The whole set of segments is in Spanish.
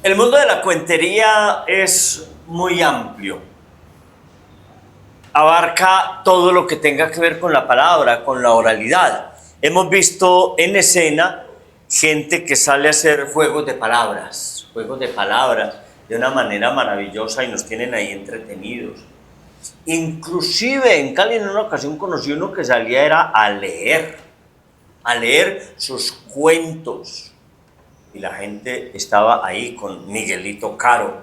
El mundo de la cuentería es muy amplio. Abarca todo lo que tenga que ver con la palabra, con la oralidad. Hemos visto en escena gente que sale a hacer juegos de palabras de una manera maravillosa y nos tienen ahí entretenidos. Inclusive en Cali en una ocasión conocí uno que salía era a leer sus cuentos. Y la gente estaba ahí con Miguelito Caro.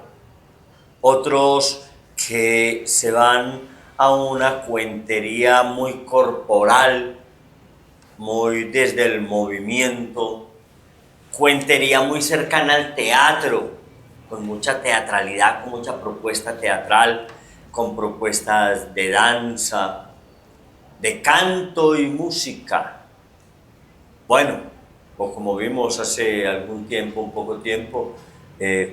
Otros que se van a una cuentería muy corporal, muy desde el movimiento, cuentería muy cercana al teatro, con mucha teatralidad, con mucha propuesta teatral, con propuestas de danza, de canto y música. Bueno, o como vimos hace algún tiempo, un poco tiempo,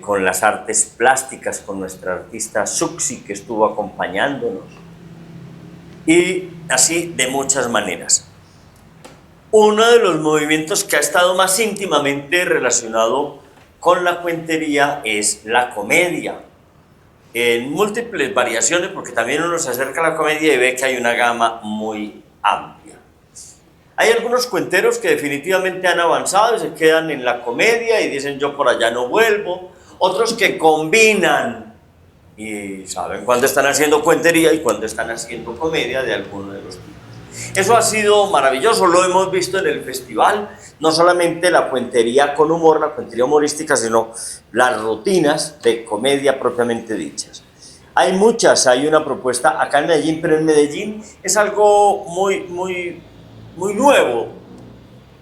con las artes plásticas, con nuestra artista Suxi, que estuvo acompañándonos, y así de muchas maneras. Uno de los movimientos que ha estado más íntimamente relacionado con la cuentería es la comedia, en múltiples variaciones, porque también uno se acerca a la comedia y ve que hay una gama muy amplia. Hay algunos cuenteros que definitivamente han avanzado y se quedan en la comedia y dicen yo por allá no vuelvo. Otros que combinan y saben cuándo están haciendo cuentería y cuándo están haciendo comedia de alguno de los tipos. Eso ha sido maravilloso, lo hemos visto en el festival, no solamente la cuentería con humor, la cuentería humorística, sino las rutinas de comedia propiamente dichas. Hay muchas, hay una propuesta acá en Medellín, pero en Medellín es algo muy nuevo,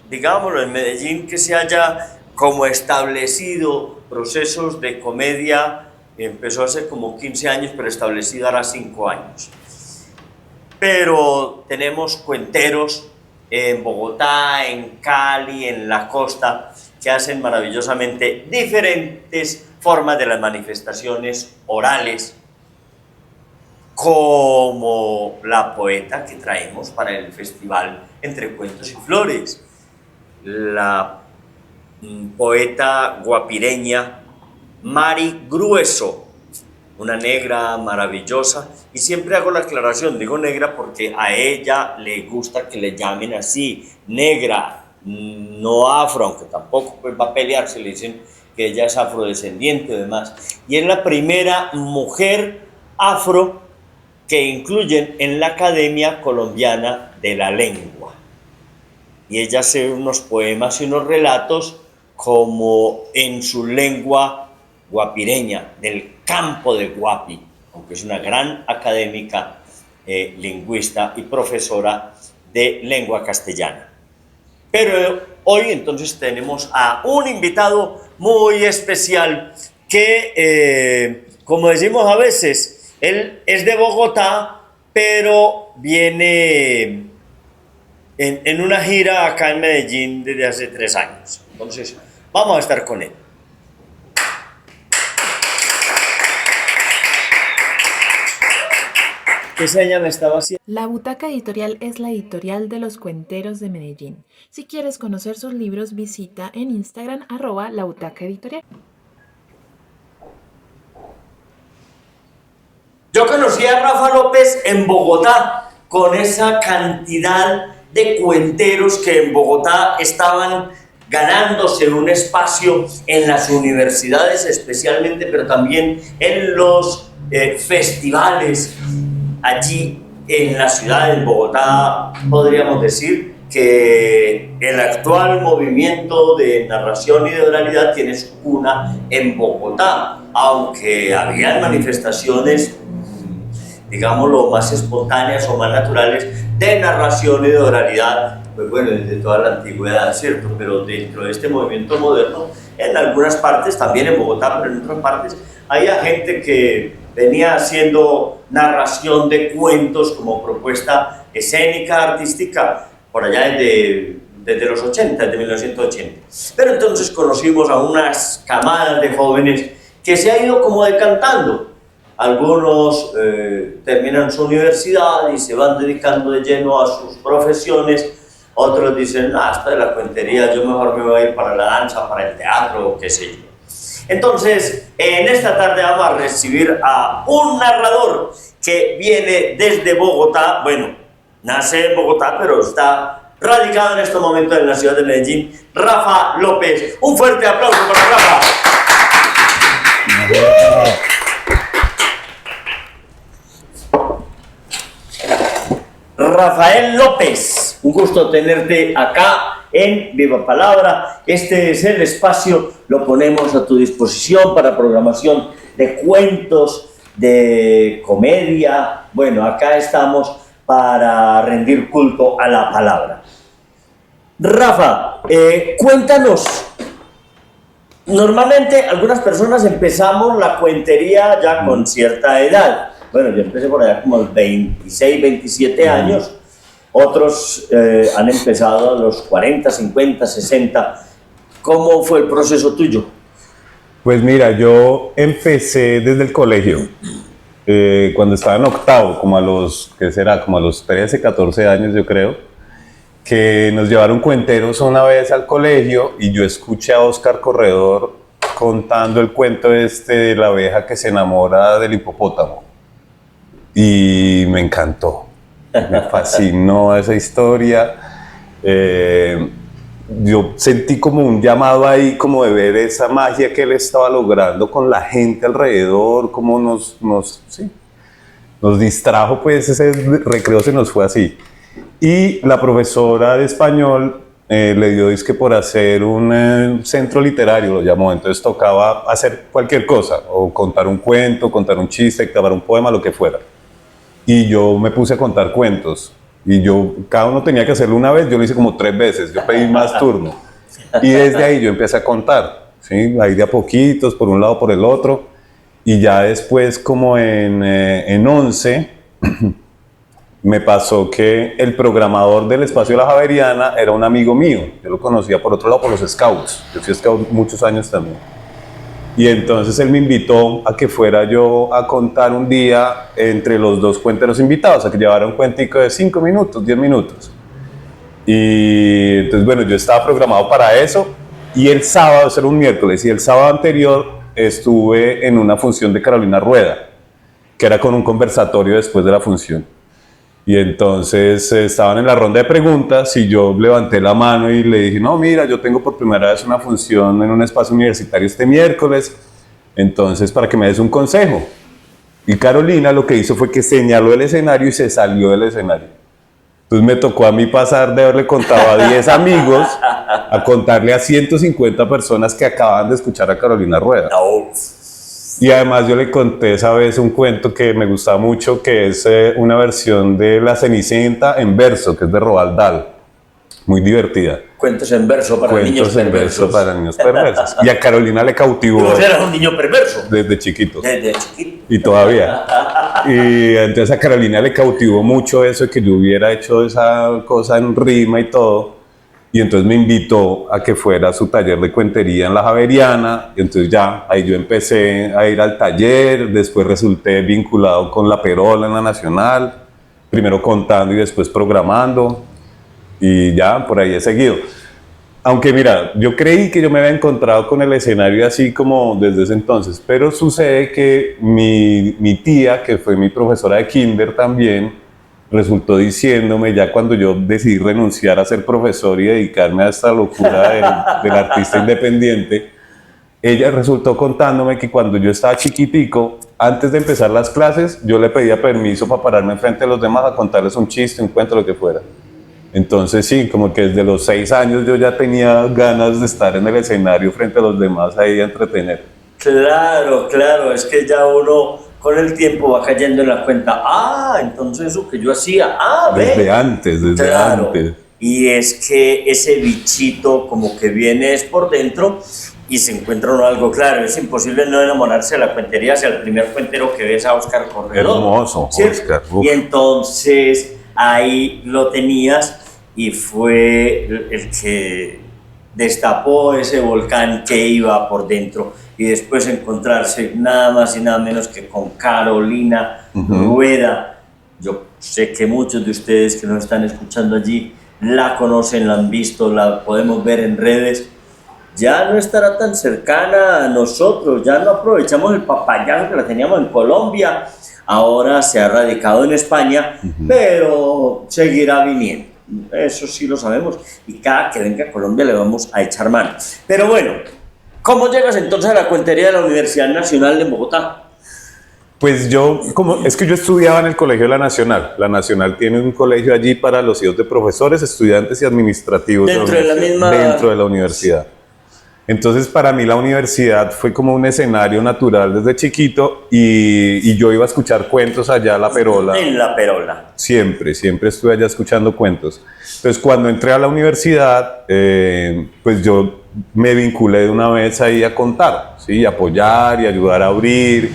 digámoslo, en Medellín, que se haya como establecido procesos de comedia. Empezó hace como 15 años, pero establecido ahora 5 años. Pero tenemos cuenteros en Bogotá, en Cali, en la costa, que hacen maravillosamente diferentes formas de las manifestaciones orales, como la poeta que traemos para el festival Entre Cuentos y Flores, la poeta guapireña Mari Grueso, una negra maravillosa, y siempre hago la aclaración, digo negra porque a ella le gusta que le llamen así, negra, no afro, aunque tampoco pues va a pelear si le dicen que ella es afrodescendiente y demás, y es la primera mujer afro que incluyen en la Academia Colombiana de la Lengua. Y ella hace unos poemas y unos relatos como en su lengua guapireña, del campo de Guapi, aunque es una gran académica, lingüista y profesora de lengua castellana. Pero hoy entonces tenemos a un invitado muy especial que, como decimos a veces, él es de Bogotá, pero viene en una gira acá en Medellín desde hace 3 años. Entonces, vamos a estar con él. ¿Qué seña me estaba haciendo? La Butaca Editorial es la editorial de los cuenteros de Medellín. Si quieres conocer sus libros, visita en Instagram @labutacaeditorial. Yo conocí a Rafa López en Bogotá, con esa cantidad de cuenteros que en Bogotá estaban ganándose un espacio en las universidades especialmente, pero también en los festivales. Allí en la ciudad de Bogotá podríamos decir que el actual movimiento de narración y de oralidad tiene su cuna en Bogotá, aunque había manifestaciones, digámoslo, más espontáneas o más naturales de narración y de oralidad, pues bueno, desde toda la antigüedad, ¿cierto? Pero dentro de este movimiento moderno, en algunas partes, también en Bogotá, pero en otras partes, había gente que venía haciendo narración de cuentos como propuesta escénica, artística, por allá desde desde los 80, desde 1980. Pero entonces conocimos a unas camadas de jóvenes que se ha ido como decantando. Algunos terminan su universidad y se van dedicando de lleno a sus profesiones. Otros dicen, hasta de la cuentería, yo mejor me voy a ir para la danza, para el teatro, o qué sé yo. Entonces, en esta tarde vamos a recibir a un narrador que viene desde Bogotá. Bueno, nace en Bogotá, pero está radicado en este momento en la ciudad de Medellín. Rafa López. Un fuerte aplauso para Rafa. Rafael López, un gusto tenerte acá en Viva Palabra. Este es el espacio, lo ponemos a tu disposición para programación de cuentos, de comedia. Bueno, acá estamos para rendir culto a la palabra. Rafa, cuéntanos. Normalmente algunas personas empezamos la cuentería ya con cierta edad. Bueno, yo empecé por allá como a los 26, 27 años. Otros han empezado a los 40, 50, 60. ¿Cómo fue el proceso tuyo? Pues mira, yo empecé desde el colegio. Cuando estaba en octavo, como a los, ¿qué será? Como a los 13, 14 años yo creo, que nos llevaron cuenteros una vez al colegio y yo escuché a Óscar Corredor contando el cuento de la abeja que se enamora del hipopótamo. Y me encantó, me fascinó esa historia. Yo sentí como un llamado ahí, como de ver esa magia que él estaba logrando con la gente alrededor, como nos distrajo, pues ese recreo se nos fue así. Y la profesora de español le dio disque por hacer un centro literario, lo llamó. Entonces tocaba hacer cualquier cosa, o contar un cuento, contar un chiste, grabar un poema, lo que fuera. Y yo me puse a contar cuentos. Y cada uno tenía que hacerlo una vez, yo lo hice como 3 veces, yo pedí más turno. Y desde ahí yo empecé a contar, ¿sí? Ahí de a poquitos, por un lado, por el otro. Y ya después, como en 11, me pasó que el programador del Espacio de la Javeriana era un amigo mío. Yo lo conocía por otro lado por los Scouts. Yo fui Scout muchos años también. Y entonces él me invitó a que fuera yo a contar un día entre los 2 cuenteros invitados, a que llevara un cuentico de 5 minutos, 10 minutos. Y entonces, bueno, yo estaba programado para eso. Y el sábado, eso era un miércoles, y el sábado anterior estuve en una función de Carolina Rueda, que era con un conversatorio después de la función. Y entonces estaban en la ronda de preguntas y yo levanté la mano y le dije, no, mira, yo tengo por primera vez una función en un espacio universitario este miércoles, entonces para que me des un consejo. Y Carolina lo que hizo fue que señaló el escenario y se salió del escenario. Entonces me tocó a mí pasar de haberle contado a 10 amigos a contarle a 150 personas que acababan de escuchar a Carolina Rueda. Y además yo le conté esa vez un cuento que me gusta mucho, que es una versión de La Cenicienta en verso, que es de Roald Dahl. Muy divertida. Cuentos en verso para niños perversos. Cuentos en verso para niños perversos. Y a Carolina le cautivó. ¿Vos eras un niño perverso? Desde chiquito. Desde chiquito. Y todavía. Y entonces a Carolina le cautivó mucho eso de que yo hubiera hecho esa cosa en rima y todo. Y entonces me invitó a que fuera a su taller de cuentería en la Javeriana. Y entonces ya, ahí yo empecé a ir al taller. Después resulté vinculado con La Perola en la Nacional. Primero contando y después programando. Y ya, por ahí he seguido. Aunque mira, yo creí que yo me había encontrado con el escenario así como desde ese entonces. Pero sucede que mi tía, que fue mi profesora de kinder también, resultó diciéndome, ya cuando yo decidí renunciar a ser profesor y dedicarme a esta locura del artista independiente, ella resultó contándome que cuando yo estaba chiquitico, antes de empezar las clases, yo le pedía permiso para pararme enfrente de los demás a contarles un chiste, un cuento, lo que fuera. Entonces sí, como que desde los 6 años yo ya tenía ganas de estar en el escenario frente a los demás ahí a entretener. Claro, es que ya uno con el tiempo va cayendo en la cuenta, entonces eso que yo hacía, desde antes. Y es que ese bichito como que viene es por dentro y se encuentra uno algo claro. Es imposible no enamorarse de la cuentería hacia el primer cuentero que ves a Óscar Corredor. Hermoso, ¿sí? Óscar. Y entonces ahí lo tenías y fue el que destapó ese volcán que iba por dentro, y después encontrarse nada más y nada menos que con Carolina Rueda. Yo sé que muchos de ustedes que nos están escuchando allí la conocen, la han visto, la podemos ver en redes. Ya no estará tan cercana a nosotros, ya no aprovechamos el papayazo que la teníamos en Colombia, ahora se ha radicado en España, pero seguirá viniendo, eso sí lo sabemos, y cada que venga a Colombia le vamos a echar mano. Pero bueno, ¿cómo llegas entonces a la cuentería de la Universidad Nacional de Bogotá? Pues es que yo estudiaba en el Colegio de la Nacional. La Nacional tiene un colegio allí para los hijos de profesores, estudiantes y administrativos dentro de la universidad. Entonces, para mí la universidad fue como un escenario natural desde chiquito, y yo iba a escuchar cuentos allá a La Perola. En La Perola. Siempre estuve allá escuchando cuentos. Entonces, cuando entré a la universidad, pues yo me vinculé de una vez ahí a contar, ¿sí? Y apoyar y ayudar a abrir,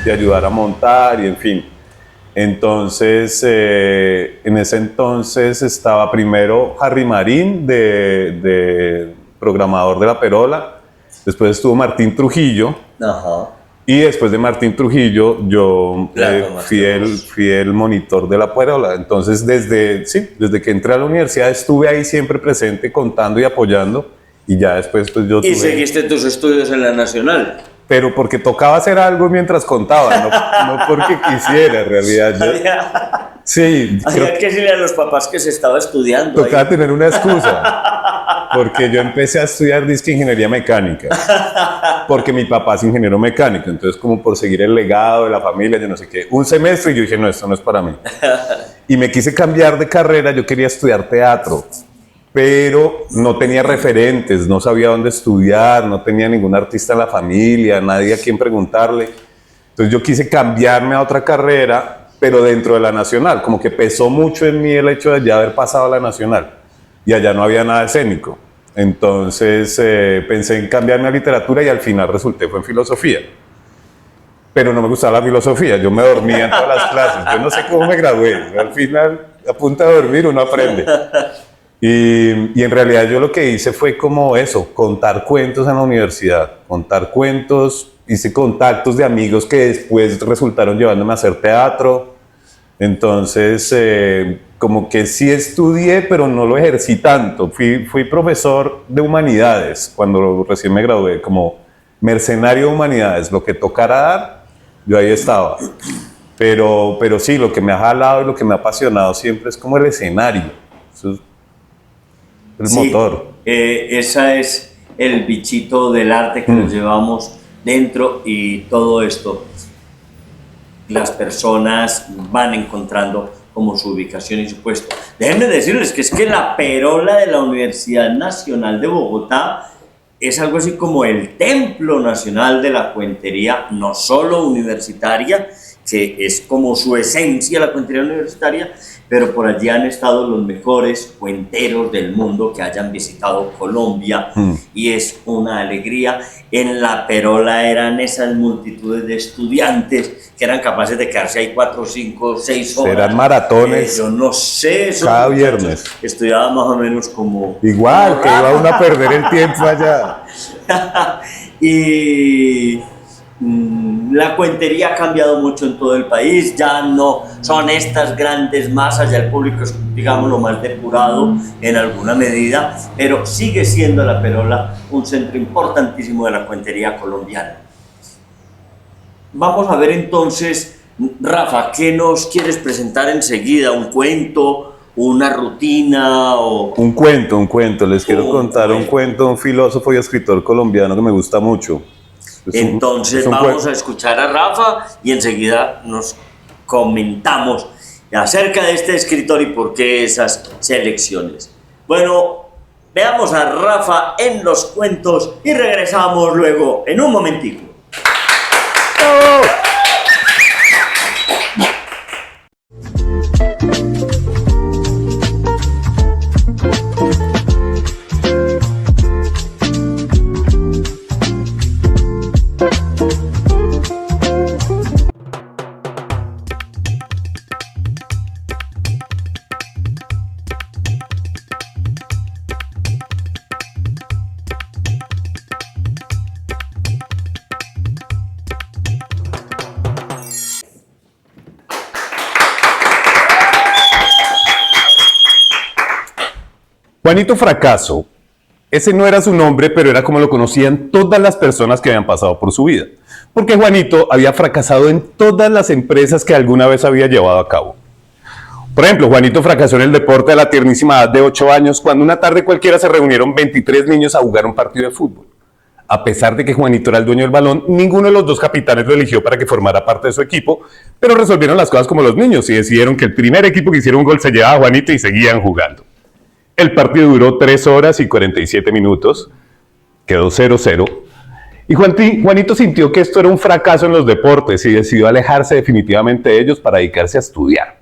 y ayudar a montar, y en fin. Entonces, en ese entonces estaba primero Harry Marín, de programador de La Perola. Después estuvo Martín Trujillo. Ajá. Y después de Martín Trujillo, yo fui el monitor de La Perola. Entonces, desde que entré a la universidad, estuve ahí siempre presente, contando y apoyando. Y ya después, pues yo ¿Y seguiste tus estudios en la Nacional? Pero porque tocaba hacer algo mientras contaba, no porque quisiera, en realidad. Sí. Había que decirle a los papás que se estaba estudiando. Tocaba tener una excusa, porque yo empecé a estudiar disque ingeniería mecánica, porque mi papá es ingeniero mecánico, entonces como por seguir el legado de la familia, yo no sé qué, un semestre, y yo dije, no, esto no es para mí. Y me quise cambiar de carrera, yo quería estudiar teatro, pero no tenía referentes, no sabía dónde estudiar, no tenía ningún artista en la familia, nadie a quien preguntarle. Entonces yo quise cambiarme a otra carrera, pero dentro de la Nacional, como que pesó mucho en mí el hecho de ya haber pasado a la Nacional, y allá no había nada escénico. Entonces pensé en cambiarme a literatura, y al final fue en filosofía. Pero no me gustaba la filosofía, yo me dormía en todas las clases, yo no sé cómo me gradué, al final a punta de dormir uno aprende. Y en realidad yo lo que hice fue como eso, contar cuentos en la universidad, contar cuentos, hice contactos de amigos que después resultaron llevándome a hacer teatro. Entonces como que sí estudié, pero no lo ejercí tanto. Fui profesor de humanidades cuando recién me gradué, como mercenario de humanidades, lo que tocara dar, yo ahí estaba. Pero sí, lo que me ha jalado y lo que me ha apasionado siempre es como el escenario. Eso es el motor. Esa es el bichito del arte que nos llevamos dentro, y todo esto las personas van encontrando como su ubicación y su puesto. Déjenme decirles que es que La Perola de la Universidad Nacional de Bogotá es algo así como el templo nacional de la cuentería, no solo universitaria, que es como su esencia la cuentería universitaria, pero por allí han estado los mejores cuenteros del mundo que hayan visitado Colombia, y es una alegría. En La Perola eran esas multitudes de estudiantes que eran capaces de quedarse ahí 4, 5, 6 horas. Eran maratones. Yo no sé. Cada viernes. Estudiaba más o menos como... Igual, que iba uno a perder el tiempo allá. Y... la cuentería ha cambiado mucho en todo el país, ya no son estas grandes masas, ya el público es, digamos, lo más depurado en alguna medida, pero sigue siendo La Perola un centro importantísimo de la cuentería colombiana. Vamos a ver entonces, Rafa, ¿qué nos quieres presentar enseguida? ¿Un cuento, una rutina o...? Un cuento, les quiero contar un cuento de un filósofo y escritor colombiano que me gusta mucho. Entonces vamos a escuchar a Rafa y enseguida nos comentamos acerca de este escritor y por qué esas selecciones. Bueno, veamos a Rafa en los cuentos y regresamos luego en un momentico. ¡Oh! Juanito Fracaso, ese no era su nombre, pero era como lo conocían todas las personas que habían pasado por su vida. Porque Juanito había fracasado en todas las empresas que alguna vez había llevado a cabo. Por ejemplo, Juanito fracasó en el deporte a la tiernísima edad de 8 años, cuando una tarde cualquiera se reunieron 23 niños a jugar un partido de fútbol. A pesar de que Juanito era el dueño del balón, ninguno de los dos capitanes lo eligió para que formara parte de su equipo, pero resolvieron las cosas como los niños y decidieron que el primer equipo que hiciera un gol se llevaba a Juanito y seguían jugando. El partido duró 3 horas y 47 minutos, quedó 0-0, y Juanito sintió que esto era un fracaso en los deportes y decidió alejarse definitivamente de ellos para dedicarse a estudiar.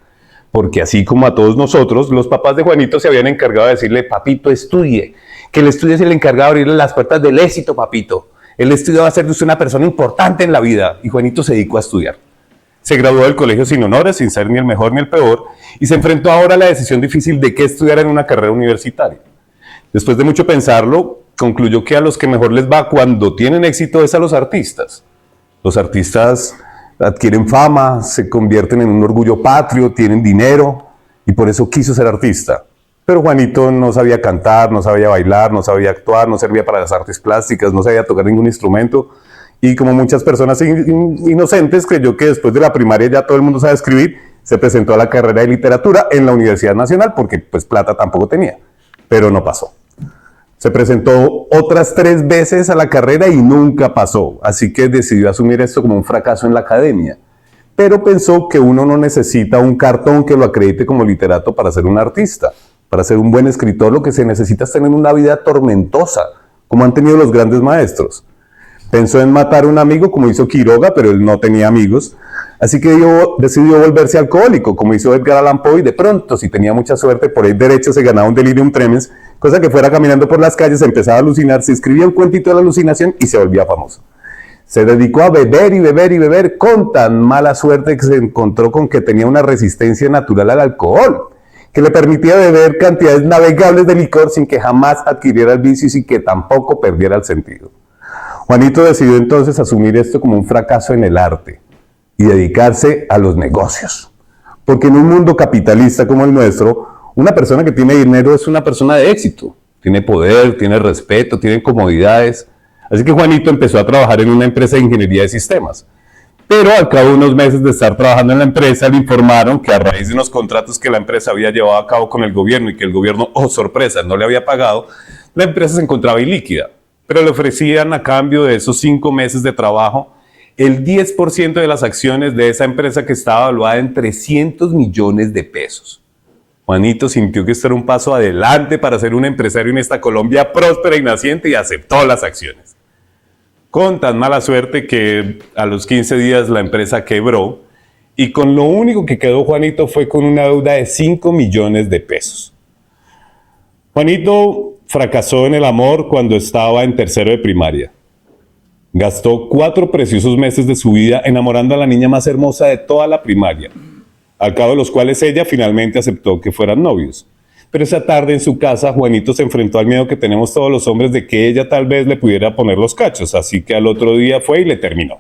Porque así como a todos nosotros, los papás de Juanito se habían encargado de decirle: papito, estudie, que el estudio es el encargado de abrirle las puertas del éxito, papito. El estudio va a hacer de usted una persona importante en la vida. Y Juanito se dedicó a estudiar. Se graduó del colegio sin honores, sin ser ni el mejor ni el peor, y se enfrentó ahora a la decisión difícil de qué estudiar en una carrera universitaria. Después de mucho pensarlo, concluyó que a los que mejor les va cuando tienen éxito es a los artistas. Los artistas adquieren fama, se convierten en un orgullo patrio, tienen dinero, y por eso quiso ser artista. Pero Juanito no sabía cantar, no sabía bailar, no sabía actuar, no servía para las artes plásticas, no sabía tocar ningún instrumento, y como muchas personas inocentes, creyó que después de la primaria ya todo el mundo sabe escribir. Se presentó a la carrera de literatura en la Universidad Nacional, porque pues plata tampoco tenía, pero no pasó. Se presentó otras 3 veces a la carrera y nunca pasó, así que decidió asumir esto como un fracaso en la academia. Pero pensó que uno no necesita un cartón que lo acredite como literato para ser un artista. Para ser un buen escritor lo que se necesita es tener una vida tormentosa, como han tenido los grandes maestros. Pensó en matar a un amigo como hizo Quiroga, pero él no tenía amigos. Así que decidió volverse alcohólico, como hizo Edgar Allan Poe, y de pronto, si tenía mucha suerte, por ahí derecho se ganaba un delirium tremens, cosa que fuera caminando por las calles, empezaba a alucinar, se escribía un cuentito de la alucinación y se volvía famoso. Se dedicó a beber y beber y beber con tan mala suerte que se encontró con que tenía una resistencia natural al alcohol, que le permitía beber cantidades navegables de licor sin que jamás adquiriera el vicio y sin que tampoco perdiera el sentido. Juanito decidió entonces asumir esto como un fracaso en el arte y dedicarse a los negocios. Porque en un mundo capitalista como el nuestro, una persona que tiene dinero es una persona de éxito. Tiene poder, tiene respeto, tiene comodidades. Así que Juanito empezó a trabajar en una empresa de ingeniería de sistemas. Pero al cabo de unos meses de estar trabajando en la empresa, le informaron que a raíz de unos contratos que la empresa había llevado a cabo con el gobierno y que el gobierno, oh sorpresa, no le había pagado, la empresa se encontraba ilíquida. Pero le ofrecían a cambio de esos 5 meses de trabajo el 10% de las acciones de esa empresa que estaba valuada en 300 millones de pesos. Juanito sintió que esto era un paso adelante para ser un empresario en esta Colombia próspera y naciente y aceptó las acciones. Con tan mala suerte que a los 15 días la empresa quebró y con lo único que quedó Juanito fue con una deuda de 5 millones de pesos. Juanito fracasó en el amor cuando estaba en tercero de primaria. Gastó 4 preciosos meses de su vida enamorando a la niña más hermosa de toda la primaria, al cabo de los cuales ella finalmente aceptó que fueran novios. Pero esa tarde en su casa, Juanito se enfrentó al miedo que tenemos todos los hombres de que ella tal vez le pudiera poner los cachos, así que al otro día fue y le terminó.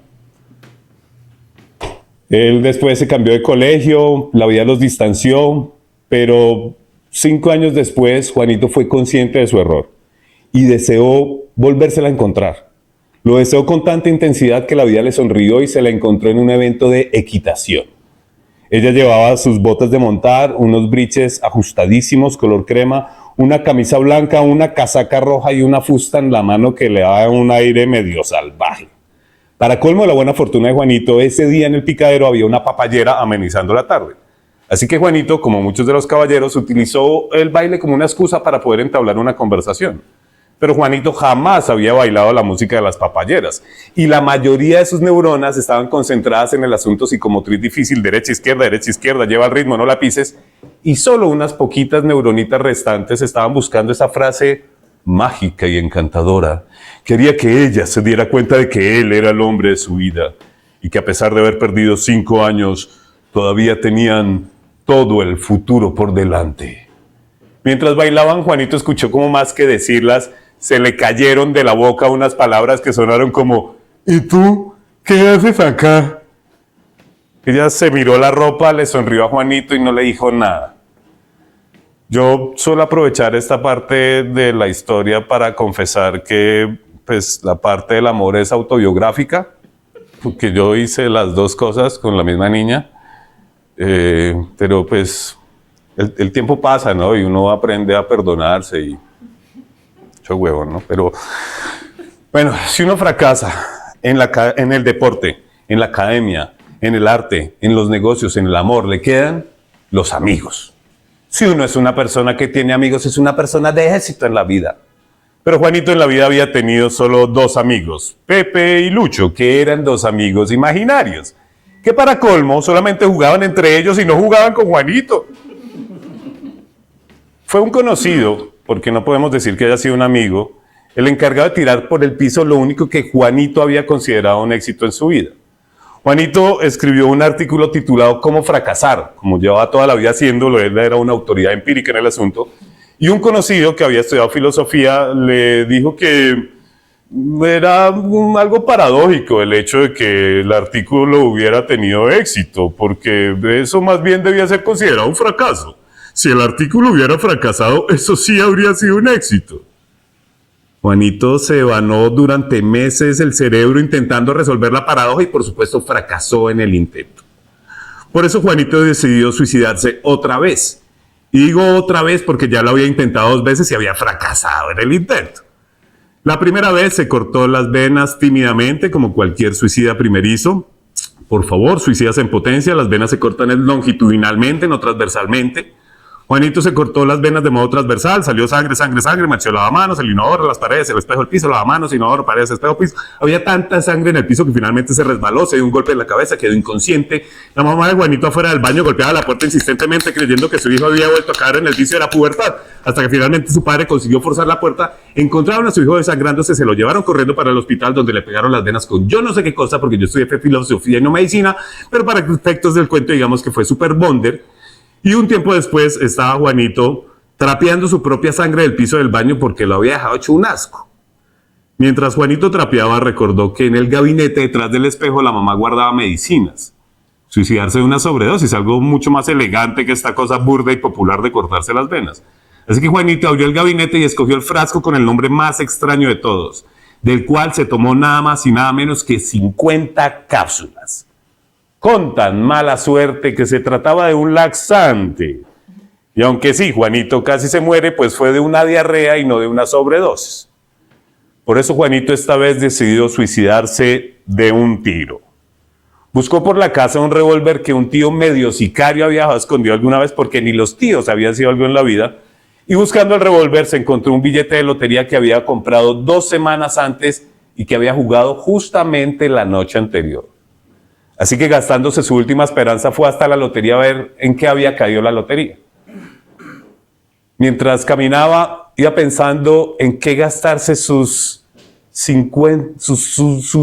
Él después se cambió de colegio, la vida los distanció, pero 5 años después, Juanito fue consciente de su error y deseó volvérsela a encontrar. Lo deseó con tanta intensidad que la vida le sonrió y se la encontró en un evento de equitación. Ella llevaba sus botas de montar, unos briches ajustadísimos, color crema, una camisa blanca, una casaca roja y una fusta en la mano que le daba un aire medio salvaje. Para colmo de la buena fortuna de Juanito, ese día en el picadero había una papayera amenizando la tarde. Así que Juanito, como muchos de los caballeros, utilizó el baile como una excusa para poder entablar una conversación. Pero Juanito jamás había bailado la música de las papayeras y la mayoría de sus neuronas estaban concentradas en el asunto psicomotriz difícil, derecha, izquierda, lleva el ritmo, no la pises, y solo unas poquitas neuronitas restantes estaban buscando esa frase mágica y encantadora. Quería que ella se diera cuenta de que él era el hombre de su vida y que a pesar de haber perdido 5 años, todavía tenían todo el futuro por delante. Mientras bailaban, Juanito escuchó como más que decirlas, se le cayeron de la boca unas palabras que sonaron como ¿y tú qué haces acá? Ella se miró la ropa, le sonrió a Juanito y no le dijo nada. Yo suelo aprovechar esta parte de la historia para confesar que pues, la parte del amor es autobiográfica, porque yo hice las dos cosas con la misma niña, pero pues el tiempo pasa, ¿no? Y uno aprende a perdonarse y mucho huevo, ¿no? Pero bueno, si uno fracasa en el deporte, en la academia, en el arte, en los negocios, en el amor, le quedan los amigos. Si uno es una persona que tiene amigos, es una persona de éxito en la vida. Pero Juanito en la vida había tenido solo dos amigos, Pepe y Lucho, que eran dos amigos imaginarios, que para colmo solamente jugaban entre ellos y no jugaban con Juanito. Fue un conocido, porque no podemos decir que haya sido un amigo, el encargado de tirar por el piso lo único que Juanito había considerado un éxito en su vida. Juanito escribió un artículo titulado «Cómo fracasar», como llevaba toda la vida haciéndolo, él era una autoridad empírica en el asunto, y un conocido que había estudiado filosofía le dijo que era algo paradójico el hecho de que el artículo hubiera tenido éxito, porque eso más bien debía ser considerado un fracaso. Si el artículo hubiera fracasado, eso sí habría sido un éxito. Juanito se vanó durante meses el cerebro intentando resolver la paradoja y por supuesto fracasó en el intento. Por eso Juanito decidió suicidarse otra vez. Y digo otra vez porque ya lo había intentado 2 veces y había fracasado en el intento. La primera vez se cortó las venas tímidamente como cualquier suicida primerizo. Por favor, suicidas en potencia, las venas se cortan longitudinalmente, no transversalmente. Juanito se cortó las venas de modo transversal, salió sangre, sangre, sangre, manchó lavamanos, el inodoro, las paredes, el espejo, el piso, lavamanos, inodoro, paredes, espejo, piso. Había tanta sangre en el piso que finalmente se resbaló, se dio un golpe en la cabeza, quedó inconsciente. La mamá de Juanito afuera del baño golpeaba la puerta insistentemente creyendo que su hijo había vuelto a caer en el vicio de la pubertad, hasta que finalmente su padre consiguió forzar la puerta, encontraron a su hijo desangrándose, se lo llevaron corriendo para el hospital donde le pegaron las venas con yo no sé qué cosa, porque yo estudié filosofía y no medicina, pero para efectos del cuento digamos que fue super bonder. Y un tiempo después estaba Juanito trapeando su propia sangre del piso del baño porque lo había dejado hecho un asco. Mientras Juanito trapeaba, recordó que en el gabinete detrás del espejo la mamá guardaba medicinas. Suicidarse de una sobredosis, algo mucho más elegante que esta cosa burda y popular de cortarse las venas. Así que Juanito abrió el gabinete y escogió el frasco con el nombre más extraño de todos, del cual se tomó nada más y nada menos que 50 cápsulas. Con tan mala suerte que se trataba de un laxante. Y aunque sí, Juanito casi se muere, pues fue de una diarrea y no de una sobredosis. Por eso Juanito esta vez decidió suicidarse de un tiro. Buscó por la casa un revólver que un tío medio sicario había dejado escondido alguna vez porque ni los tíos habían sido algo en la vida. Y buscando el revólver se encontró un billete de lotería que había comprado 2 semanas antes y que había jugado justamente la noche anterior. Así que gastándose su última esperanza fue hasta la lotería a ver en qué había caído la lotería. Mientras caminaba, iba pensando en qué gastarse su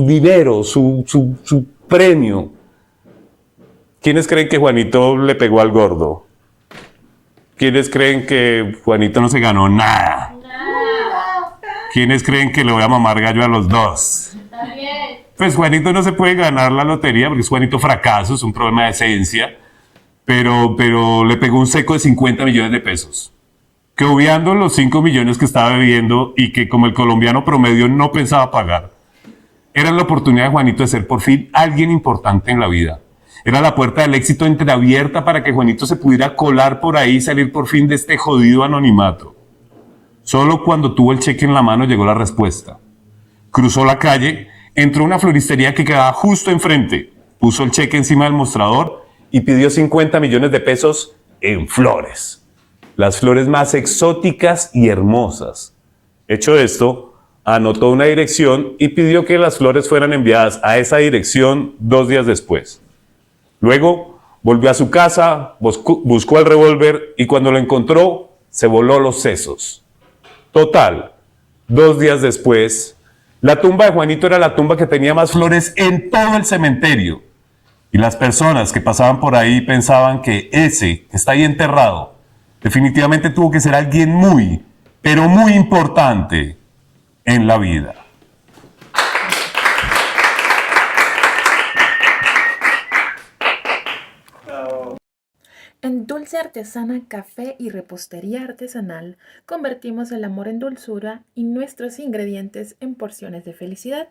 dinero, su premio. ¿Quiénes creen que Juanito le pegó al gordo? ¿Quiénes creen que Juanito no se ganó nada? ¿Quiénes creen que le voy a mamar gallo a los dos? Pues Juanito no se puede ganar la lotería porque es Juanito fracaso, es un problema de esencia, pero le pegó un seco de 50 millones de pesos. Que obviando los 5 millones que estaba debiendo y que como el colombiano promedio no pensaba pagar, era la oportunidad de Juanito de ser por fin alguien importante en la vida. Era la puerta del éxito entreabierta para que Juanito se pudiera colar por ahí y salir por fin de este jodido anonimato. Solo cuando tuvo el cheque en la mano llegó la respuesta. Cruzó la calle, entró a una floristería que quedaba justo enfrente, puso el cheque encima del mostrador y pidió 50 millones de pesos en flores. Las flores más exóticas y hermosas. Hecho esto, anotó una dirección y pidió que las flores fueran enviadas a esa dirección 2 días después. Luego, volvió a su casa, buscó el revólver y cuando lo encontró, se voló los sesos. Total, 2 días después, la tumba de Juanito era la tumba que tenía más flores en todo el cementerio. Y las personas que pasaban por ahí pensaban que ese que está ahí enterrado definitivamente tuvo que ser alguien muy, pero muy importante en la vida. En Dulce Artesana Café y Repostería Artesanal convertimos el amor en dulzura y nuestros ingredientes en porciones de felicidad.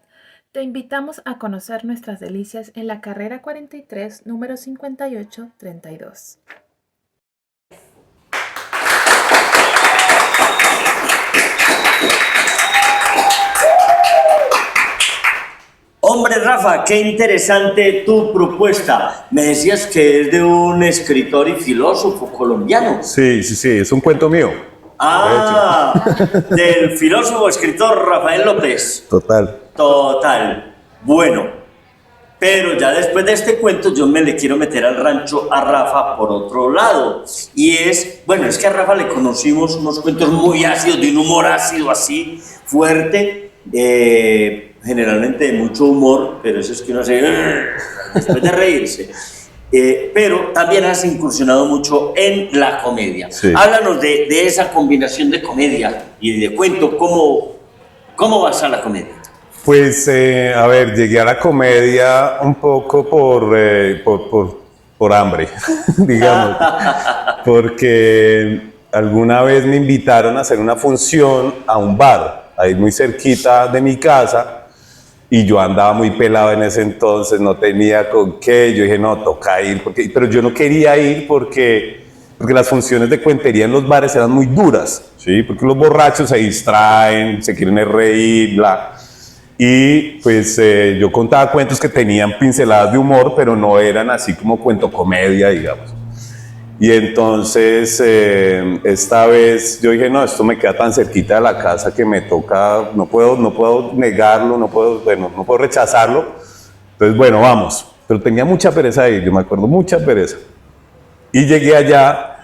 Te invitamos a conocer nuestras delicias en la carrera 43, número 5832. Hombre, Rafa, qué interesante tu propuesta. Me decías que es de un escritor y filósofo colombiano. Sí, sí, sí, es un cuento mío. Ah, del filósofo escritor Rafael López. Total. Total. Bueno, pero ya después de este cuento yo me le quiero meter al rancho a Rafa por otro lado. Y es, bueno, es que a Rafa le conocimos unos cuentos muy ácidos, de un humor ácido así, fuerte. Generalmente de mucho humor, pero eso es que uno hace después de reírse. Pero también has incursionado mucho en la comedia. Sí. Háblanos de esa combinación de comedia y de cuento, ¿cómo vas a la comedia? Pues, a ver, llegué a la comedia un poco por hambre, digamos, porque alguna vez me invitaron a hacer una función a un bar, ahí muy cerquita de mi casa, y yo andaba muy pelado en ese entonces, no tenía con qué, yo dije, no, toca ir, pero yo no quería ir porque las funciones de cuentería en los bares eran muy duras, ¿sí? Porque los borrachos se distraen, se quieren reír, bla. Y pues yo contaba cuentos que tenían pinceladas de humor, pero no eran así como cuento comedia, digamos. Y entonces esta vez yo dije, no, esto me queda tan cerquita de la casa que me toca, no puedo negarlo, no puedo rechazarlo. Entonces, bueno, vamos. Pero tenía mucha pereza de ir, yo me acuerdo, mucha pereza. Y llegué allá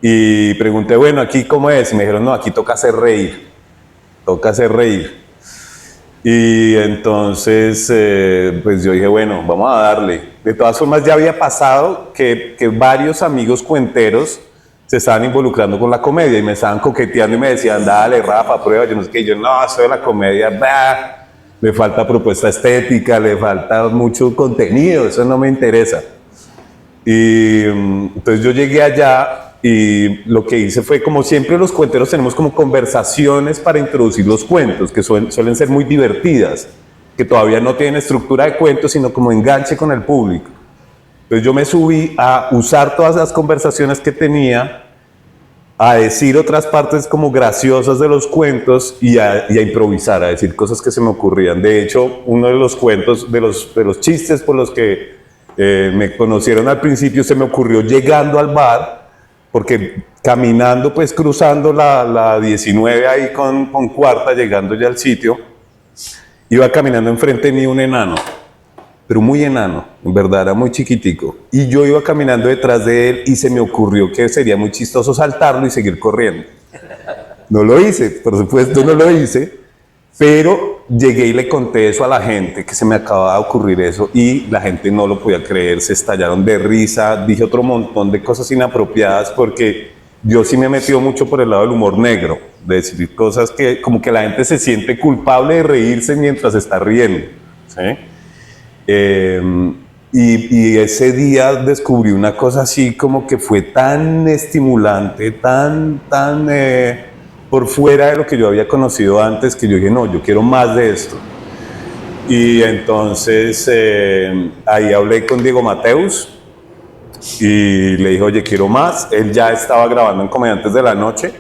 y pregunté, bueno, ¿aquí cómo es? Y me dijeron, no, aquí toca hacer reír. Toca hacer reír. Y entonces, pues yo dije, bueno, vamos a darle. De todas formas, ya había pasado que varios amigos cuenteros se estaban involucrando con la comedia y me estaban coqueteando y me decían, dale, Rafa, prueba, yo no sé qué. Y yo, no, eso de la comedia, bah, le falta propuesta estética, le falta mucho contenido, eso no me interesa. Y entonces yo llegué allá y lo que hice fue, como siempre los cuenteros tenemos como conversaciones para introducir los cuentos, que suelen ser muy divertidas, que todavía no tienen estructura de cuentos, sino como enganche con el público. Entonces yo me subí a usar todas las conversaciones que tenía, a decir otras partes como graciosas de los cuentos y a improvisar, a decir cosas que se me ocurrían. De hecho, uno de los cuentos, de los chistes por los que me conocieron al principio, se me ocurrió llegando al bar, porque caminando, pues cruzando la 19 ahí con Cuarta, llegando ya al sitio, iba caminando enfrente de mí un enano, pero muy enano, en verdad era muy chiquitico, y yo iba caminando detrás de él y se me ocurrió que sería muy chistoso saltarlo y seguir corriendo. No lo hice, por supuesto no lo hice, pero llegué y le conté eso a la gente, que se me acababa de ocurrir eso, y la gente no lo podía creer, se estallaron de risa, dije otro montón de cosas inapropiadas, porque yo sí me he metido mucho por el lado del humor negro, de decir cosas que como que la gente se siente culpable de reírse mientras está riendo, ¿sí? Y ese día descubrí una cosa así como que fue tan estimulante, tan por fuera de lo que yo había conocido antes, que yo dije, no, yo quiero más de esto. Y entonces ahí hablé con Diego Mateus y le dije, oye, quiero más. Él ya estaba grabando en Comediantes de la Noche.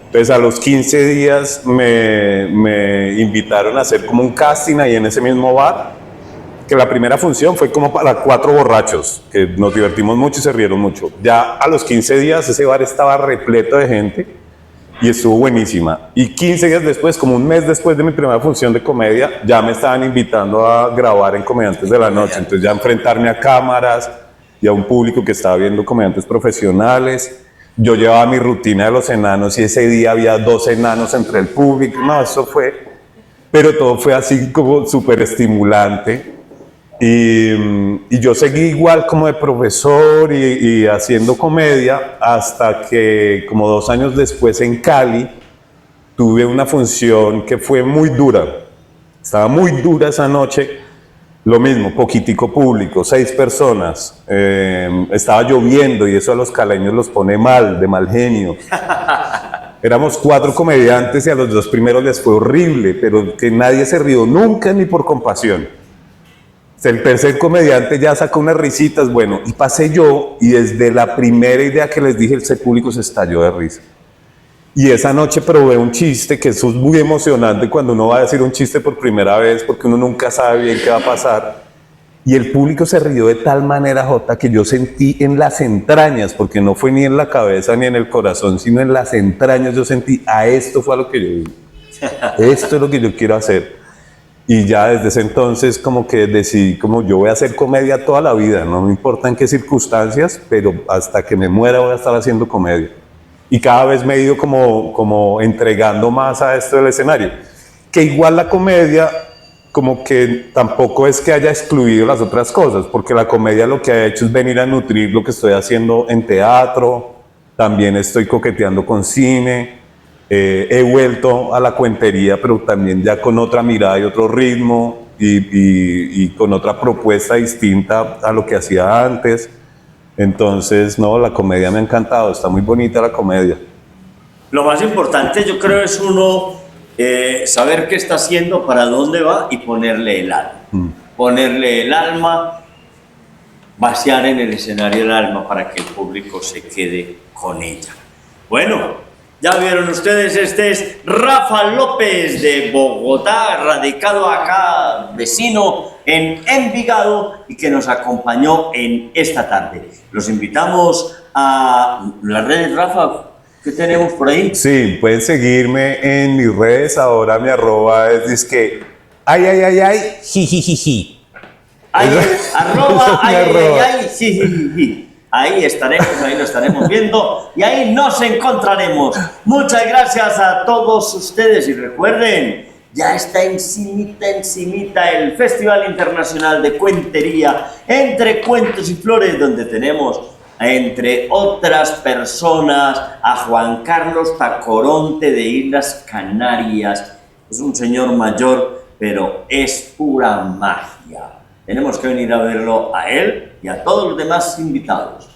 Entonces a los 15 días me invitaron a hacer como un casting ahí en ese mismo bar, que la primera función fue como para 4 borrachos, que nos divertimos mucho y se rieron mucho. Ya a los 15 días ese bar estaba repleto de gente y estuvo buenísima. Y 15 días después, como un mes después de mi primera función de comedia, ya me estaban invitando a grabar en Comediantes de la Noche. Entonces ya enfrentarme a cámaras y a un público que estaba viendo comediantes profesionales. Yo llevaba mi rutina de los enanos y ese día había 2 enanos entre el público. No, eso fue... Pero todo fue así como súper estimulante. Y yo seguí igual como de profesor y haciendo comedia hasta que como 2 años después en Cali tuve una función que fue muy dura. Estaba muy dura esa noche. Lo mismo, poquitico público, 6 personas. Estaba lloviendo y eso a los caleños los pone mal, de mal genio. Éramos 4 comediantes y a los 2 primeros les fue horrible, pero que nadie se rió nunca ni por compasión. El tercer comediante ya sacó unas risitas, bueno, y pasé yo y desde la primera idea que les dije, ese público se estalló de risa. Y esa noche probé un chiste, que eso es muy emocionante cuando uno va a decir un chiste por primera vez, porque uno nunca sabe bien qué va a pasar. Y el público se rió de tal manera, Jota, que yo sentí en las entrañas, porque no fue ni en la cabeza ni en el corazón, sino en las entrañas, yo sentí, a esto fue a lo que yo vine. Esto es lo que yo quiero hacer. Y ya desde ese entonces como que decidí, como yo voy a hacer comedia toda la vida, no me importa en qué circunstancias, pero hasta que me muera voy a estar haciendo comedia. Y cada vez me he ido como entregando más a esto del escenario. Que igual la comedia, como que tampoco es que haya excluido las otras cosas, porque la comedia lo que ha hecho es venir a nutrir lo que estoy haciendo en teatro, también estoy coqueteando con cine, he vuelto a la cuentería, pero también ya con otra mirada y otro ritmo, y con otra propuesta distinta a lo que hacía antes. Entonces, no, la comedia me ha encantado, está muy bonita la comedia. Lo más importante yo creo es uno saber qué está haciendo, para dónde va y ponerle el alma. Ponerle el alma, vaciar en el escenario el alma para que el público se quede con ella. Bueno, ya vieron ustedes, este es Rafa López de Bogotá, radicado acá, vecino en Envigado, y que nos acompañó en esta tarde. Los invitamos a las redes, Rafa. ¿Qué tenemos por ahí? Sí, pueden seguirme en mis redes, ahora mi arroba es disque ay, jijijiji. Arroba ay, jijijiji. Ahí estaremos, ahí lo estaremos viendo y ahí nos encontraremos. Muchas gracias a todos ustedes y recuerden, ya está encimita el Festival Internacional de Cuentería Entre Cuentos y Flores, donde tenemos, entre otras personas, a Juan Carlos Tacoronte de Islas Canarias. Es un señor mayor, pero es pura magia. Tenemos que venir a verlo a él y a todos los demás invitados.